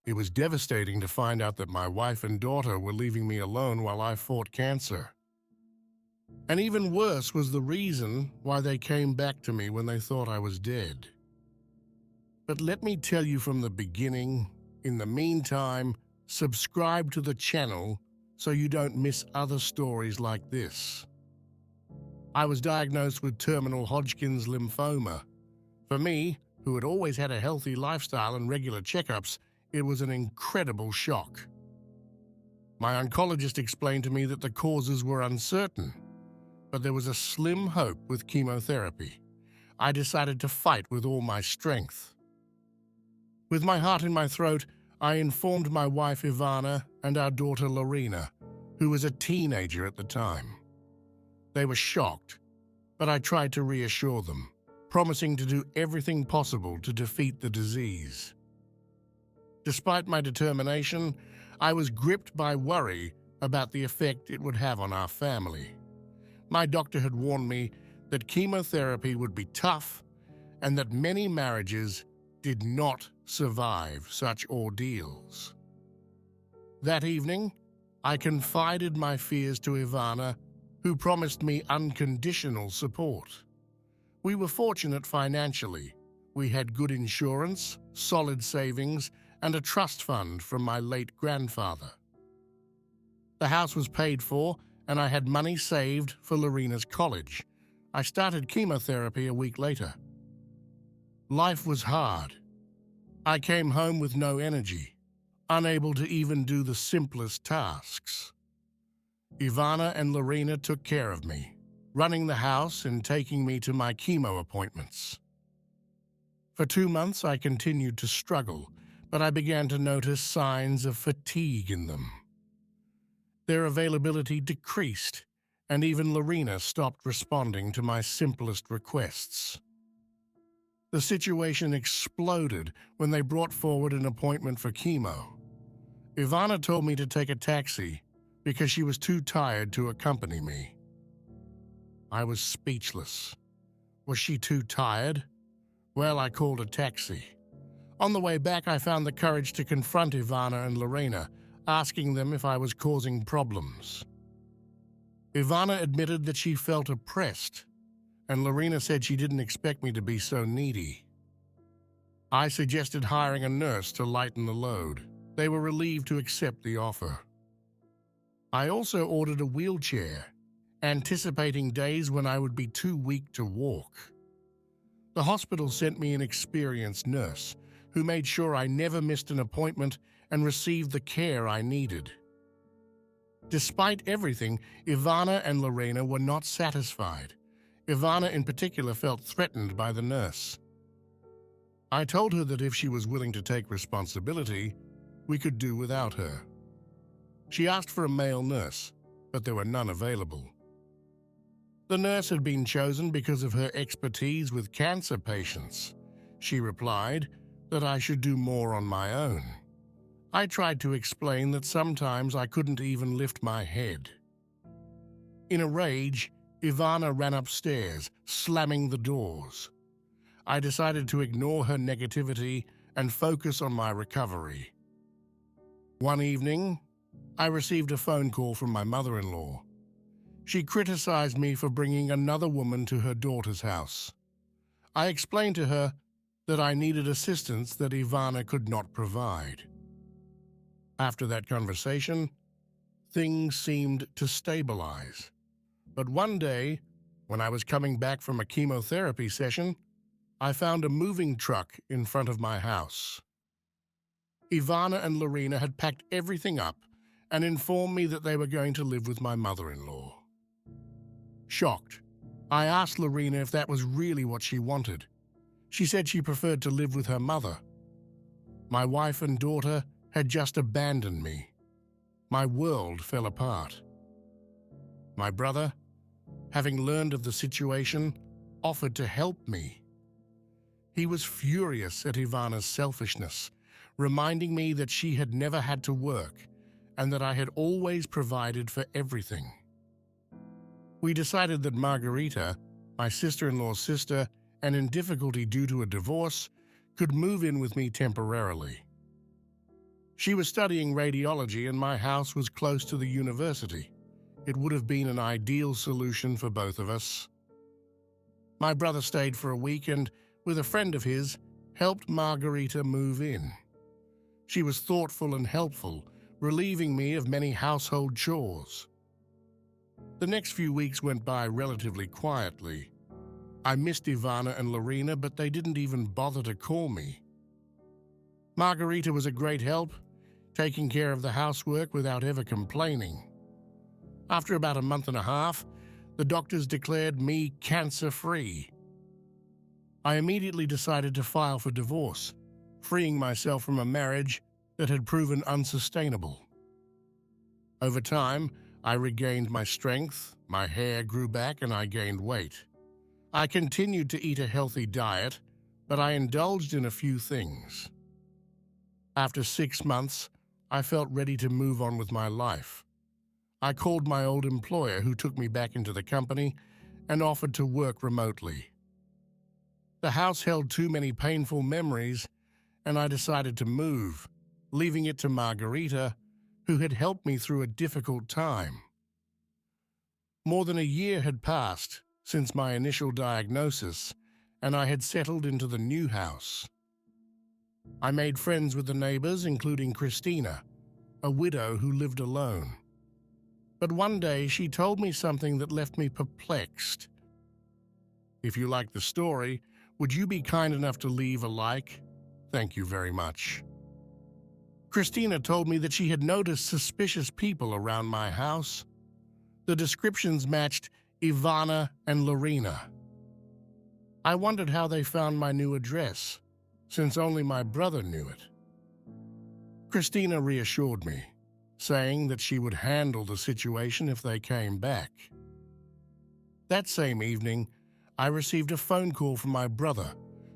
It was devastating to find out that my wife and daughter were leaving me alone while I fought cancer. And even worse was the reason why they came back to me when they thought I was dead. But let me tell you from the beginning, in the meantime, subscribe to the channel so you don't miss other stories like this. I was diagnosed with terminal Hodgkin's lymphoma. For me, who had always had a healthy lifestyle and regular checkups, it was an incredible shock. My oncologist explained to me that the causes were uncertain, but there was a slim hope with chemotherapy. I decided to fight with all my strength. With my heart in my throat, I informed my wife Ivana and our daughter Lorena, who was a teenager at the time. They were shocked, but I tried to reassure them, promising to do everything possible to defeat the disease. Despite my determination, I was gripped by worry about the effect it would have on our family. My doctor had warned me that chemotherapy would be tough and that many marriages did not survive such ordeals. That evening, I confided my fears to Ivana, who promised me unconditional support. We were fortunate financially. We had good insurance, solid savings, and a trust fund from my late grandfather. The house was paid for, and I had money saved for Lorena's college. I started chemotherapy a week later. Life was hard. I came home with no energy, unable to even do the simplest tasks. Ivana and Lorena took care of me, running the house and taking me to my chemo appointments. For 2 months, I continued to struggle, but I began to notice signs of fatigue in them. Their availability decreased, and even Lorena stopped responding to my simplest requests. The situation exploded when they brought forward an appointment for chemo. Ivana told me to take a taxi because she was too tired to accompany me. I was speechless. Was she too tired? Well, I called a taxi. On the way back, I found the courage to confront Ivana and Lorena, asking them if I was causing problems. Ivana admitted that she felt oppressed, and Lorena said she didn't expect me to be so needy. I suggested hiring a nurse to lighten the load. They were relieved to accept the offer. I also ordered a wheelchair, anticipating days when I would be too weak to walk. The hospital sent me an experienced nurse who made sure I never missed an appointment and received the care I needed. Despite everything, Ivana and Lorena were not satisfied. Ivana in particular felt threatened by the nurse. I told her that if she was willing to take responsibility, we could do without her. She asked for a male nurse, but there were none available. The nurse had been chosen because of her expertise with cancer patients. She replied that I should do more on my own. I tried to explain that sometimes I couldn't even lift my head. In a rage, Ivana ran upstairs, slamming the doors. I decided to ignore her negativity and focus on my recovery. One evening, I received a phone call from my mother-in-law. She criticized me for bringing another woman to her daughter's house. I explained to her that I needed assistance that Ivana could not provide. After that conversation, things seemed to stabilize. But one day, when I was coming back from a chemotherapy session, I found a moving truck in front of my house. Ivana and Lorena had packed everything up and informed me that they were going to live with my mother-in-law. Shocked, I asked Lorena if that was really what she wanted. She said she preferred to live with her mother. My wife and daughter had just abandoned me. My world fell apart. My brother, having learned of the situation, offered to help me. He was furious at Ivana's selfishness, reminding me that she had never had to work and that I had always provided for everything. We decided that Margarita, my sister-in-law's sister, and in difficulty due to a divorce, could move in with me temporarily. She was studying radiology and my house was close to the university. It would have been an ideal solution for both of us. My brother stayed for a week and, with a friend of his, helped Margarita move in. She was thoughtful and helpful, relieving me of many household chores. The next few weeks went by relatively quietly. I missed Ivana and Lorena, but they didn't even bother to call me. Margarita was a great help, taking care of the housework without ever complaining. After about a month and a half, the doctors declared me cancer-free. I immediately decided to file for divorce, freeing myself from a marriage that had proven unsustainable. Over time, I regained my strength, my hair grew back, and I gained weight. I continued to eat a healthy diet, but I indulged in a few things. After 6 months, I felt ready to move on with my life. I called my old employer, who took me back into the company, and offered to work remotely. The house held too many painful memories, and I decided to move, leaving it to Margarita, who had helped me through a difficult time. More than a year had passed since my initial diagnosis, and I had settled into the new house. I made friends with the neighbors, including Christina, a widow who lived alone. But one day she told me something that left me perplexed. If you like the story, would you be kind enough to leave a like? Thank you very much. Christina told me that she had noticed suspicious people around my house. The descriptions matched Ivana and Lorena. I wondered how they found my new address, since only my brother knew it. Christina reassured me, saying that she would handle the situation if they came back. That same evening, I received a phone call from my brother,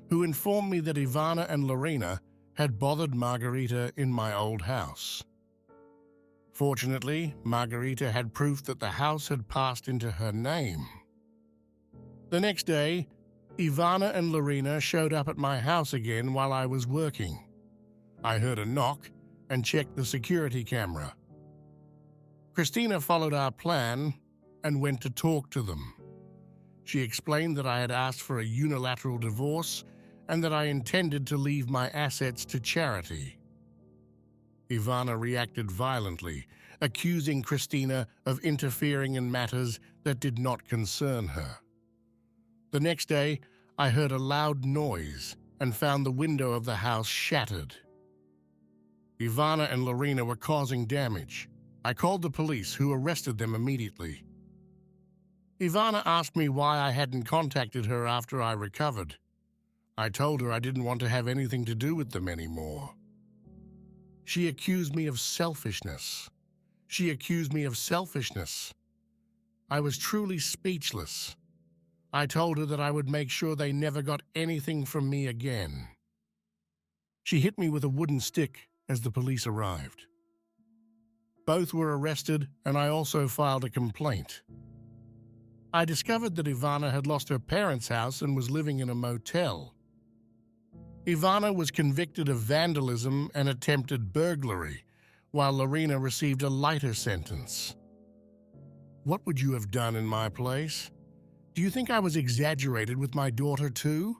who informed me that Ivana and Lorena had bothered Margarita in my old house. Fortunately, Margarita had proof that the house had passed into her name. The next day, Ivana and Lorena showed up at my house again while I was working. I heard a knock and checked the security camera. Christina followed our plan and went to talk to them. She explained that I had asked for a unilateral divorce and that I intended to leave my assets to charity. Ivana reacted violently, accusing Christina of interfering in matters that did not concern her. The next day, I heard a loud noise and found the window of the house shattered. Ivana and Lorena were causing damage. I called the police, who arrested them immediately. Ivana asked me why I hadn't contacted her after I recovered. I told her I didn't want to have anything to do with them anymore. She accused me of selfishness. I was truly speechless. I told her that I would make sure they never got anything from me again. She hit me with a wooden stick as the police arrived. Both were arrested, and I also filed a complaint. I discovered that Ivana had lost her parents' house and was living in a motel. Ivana was convicted of vandalism and attempted burglary, while Lorena received a lighter sentence. What would you have done in my place? Do you think I was exaggerated with my daughter too?